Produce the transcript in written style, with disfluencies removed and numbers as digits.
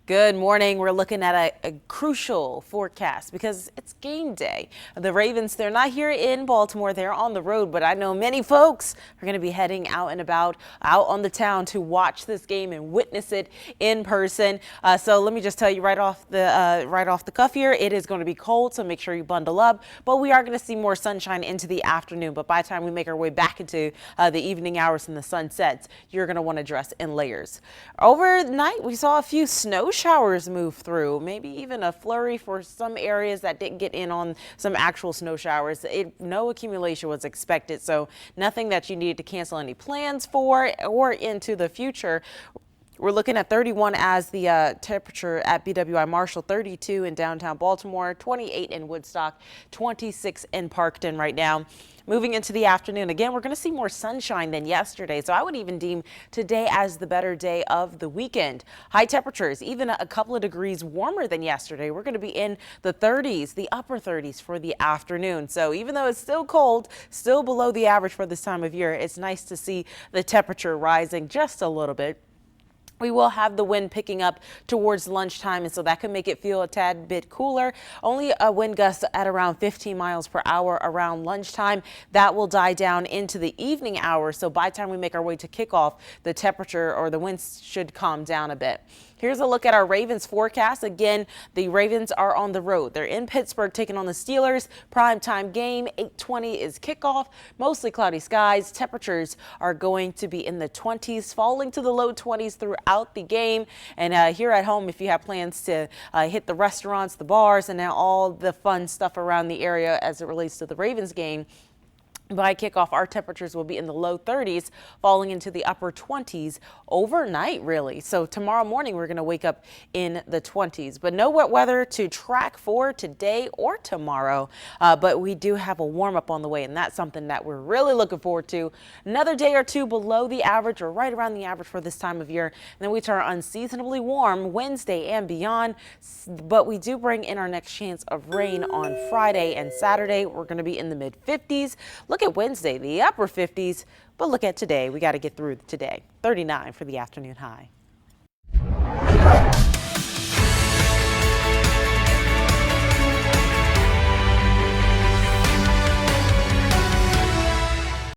Good morning. We're looking at a crucial forecast because it's game day. The Ravens, they're not here in Baltimore. They're on the road, but I know many folks are going to be heading out and about out on the town to watch this game and witness it in person. So let me just tell you right off the cuff here, it is going to be cold, so make sure you bundle up. But we are going to see more sunshine into the afternoon. But by the time we make our way back into the evening hours and the sun sets, you're going to want to dress in layers. Overnight, we saw a few snow showers move through, maybe even a flurry for some areas that didn't get in on some actual snow showers. No accumulation was expected, so nothing that you needed to cancel any plans for or into the future. We're looking at 31 as the temperature at BWI Marshall, 32 in downtown Baltimore, 28 in Woodstock, 26 in Parkton right now. Moving into the afternoon, again, we're going to see more sunshine than yesterday, so I would even deem today as the better day of the weekend. High temperatures, even a couple of degrees warmer than yesterday. We're going to be in the 30s, the upper 30s for the afternoon. So even though it's still cold, still below the average for this time of year, it's nice to see the temperature rising just a little bit. We will have the wind picking up towards lunchtime, and so that can make it feel a tad bit cooler. Only a wind gust at around 15 miles per hour around lunchtime. That will die down into the evening hours. So by the time we make our way to kickoff, the temperature or the winds should calm down a bit. Here's a look at our Ravens forecast. Again, the Ravens are on the road. They're in Pittsburgh taking on the Steelers. Primetime game, 8:20 is kickoff. Mostly cloudy skies. Temperatures are going to be in the 20s, falling to the low 20s throughout the game. And here at home, if you have plans to hit the restaurants, the bars, and now all the fun stuff around the area as it relates to the Ravens game, by kickoff, our temperatures will be in the low 30s, falling into the upper 20s overnight, really. So tomorrow morning, we're going to wake up in the 20s, but no wet weather to track for today or tomorrow. But we do have a warm up on the way, and that's something that we're really looking forward to. Another day or two below the average or right around the average for this time of year. And then we turn unseasonably warm Wednesday and beyond. But we do bring in our next chance of rain on Friday and Saturday. We're going to be in the mid 50s. Look at Wednesday, the upper 50s, but look at today. We got to get through today. 39 for the afternoon high.